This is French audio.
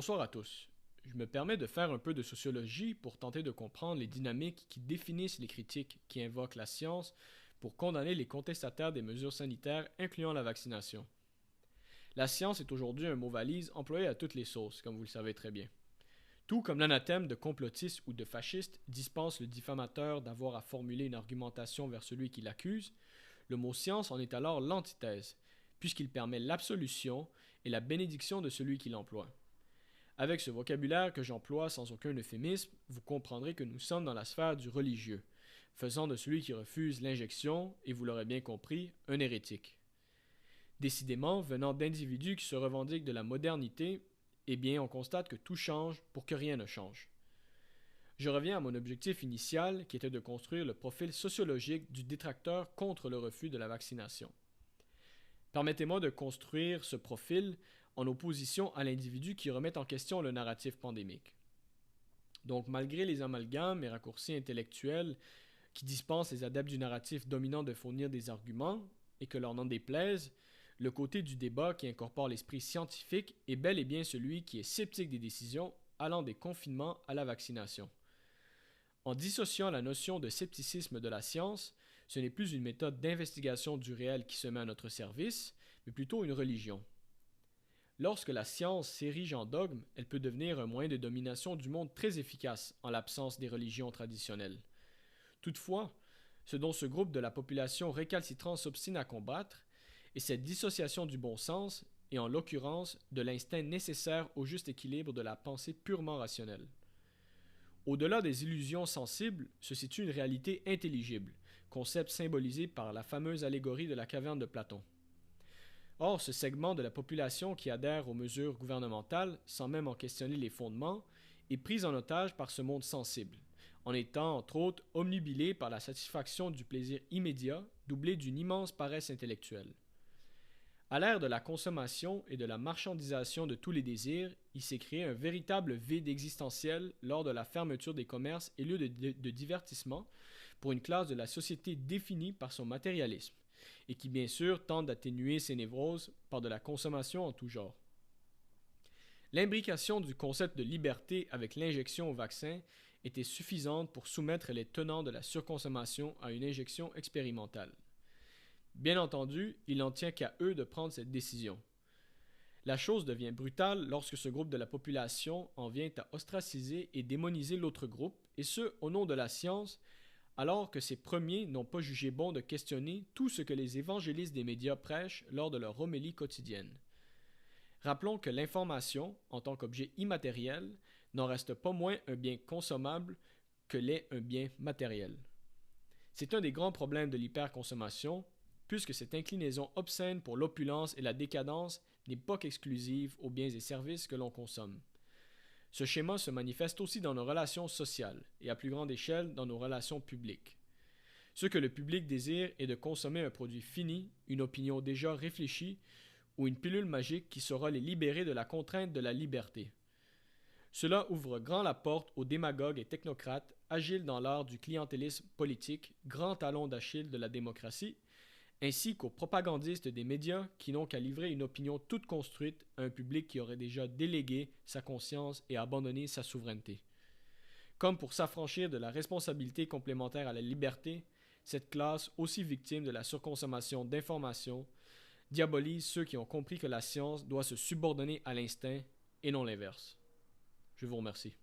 Bonsoir à tous. Je me permets de faire un peu de sociologie pour tenter de comprendre les dynamiques qui définissent les critiques qui invoquent la science pour condamner les contestataires des mesures sanitaires incluant la vaccination. La science est aujourd'hui un mot valise employé à toutes les sauces, comme vous le savez très bien. Tout comme l'anathème de complotiste ou de fasciste dispense le diffamateur d'avoir à formuler une argumentation vers celui qui l'accuse, le mot science en est alors l'antithèse, puisqu'il permet l'absolution et la bénédiction de celui qui l'emploie. Avec ce vocabulaire que j'emploie sans aucun euphémisme, vous comprendrez que nous sommes dans la sphère du religieux, faisant de celui qui refuse l'injection, et vous l'aurez bien compris, un hérétique. Décidément, venant d'individus qui se revendiquent de la modernité, eh bien, on constate que tout change pour que rien ne change. Je reviens à mon objectif initial, qui était de construire le profil sociologique du détracteur contre le refus de la vaccination. Permettez-moi de construire ce profil en opposition à l'individu qui remet en question le narratif pandémique. Donc, malgré les amalgames et raccourcis intellectuels qui dispensent les adeptes du narratif dominant de fournir des arguments, et que leur n'en déplaise, le côté du débat qui incorpore l'esprit scientifique est bel et bien celui qui est sceptique des décisions allant des confinements à la vaccination. En dissociant la notion de scepticisme de la science, ce n'est plus une méthode d'investigation du réel qui se met à notre service, mais plutôt une religion. Lorsque la science s'érige en dogme, elle peut devenir un moyen de domination du monde très efficace en l'absence des religions traditionnelles. Toutefois, ce dont ce groupe de la population récalcitrante s'obstine à combattre est cette dissociation du bon sens et en l'occurrence de l'instinct nécessaire au juste équilibre de la pensée purement rationnelle. Au-delà des illusions sensibles se situe une réalité intelligible, concept symbolisé par la fameuse allégorie de la caverne de Platon. Or, ce segment de la population qui adhère aux mesures gouvernementales, sans même en questionner les fondements, est pris en otage par ce monde sensible, en étant, entre autres, omnubilé par la satisfaction du plaisir immédiat, doublé d'une immense paresse intellectuelle. À l'ère de la consommation et de la marchandisation de tous les désirs, il s'est créé un véritable vide existentiel lors de la fermeture des commerces et lieux de divertissement pour une classe de la société définie par son matérialisme, et qui bien sûr tente d'atténuer ces névroses par de la consommation en tout genre. L'imbrication du concept de liberté avec l'injection au vaccin était suffisante pour soumettre les tenants de la surconsommation à une injection expérimentale. Bien entendu, il n'en tient qu'à eux de prendre cette décision. La chose devient brutale lorsque ce groupe de la population en vient à ostraciser et démoniser l'autre groupe, et ce, au nom de la science, alors que ces premiers n'ont pas jugé bon de questionner tout ce que les évangélistes des médias prêchent lors de leur homélie quotidienne. Rappelons que l'information, en tant qu'objet immatériel, n'en reste pas moins un bien consommable que l'est un bien matériel. C'est un des grands problèmes de l'hyperconsommation, puisque cette inclinaison obscène pour l'opulence et la décadence n'est pas qu'exclusive aux biens et services que l'on consomme. Ce schéma se manifeste aussi dans nos relations sociales et à plus grande échelle dans nos relations publiques. Ce que le public désire est de consommer un produit fini, une opinion déjà réfléchie ou une pilule magique qui saura les libérer de la contrainte de la liberté. Cela ouvre grand la porte aux démagogues et technocrates agiles dans l'art du clientélisme politique, grand talon d'Achille de la démocratie, ainsi qu'aux propagandistes des médias qui n'ont qu'à livrer une opinion toute construite à un public qui aurait déjà délégué sa conscience et abandonné sa souveraineté. Comme pour s'affranchir de la responsabilité complémentaire à la liberté, cette classe, aussi victime de la surconsommation d'informations, diabolise ceux qui ont compris que la science doit se subordonner à l'instinct et non l'inverse. Je vous remercie.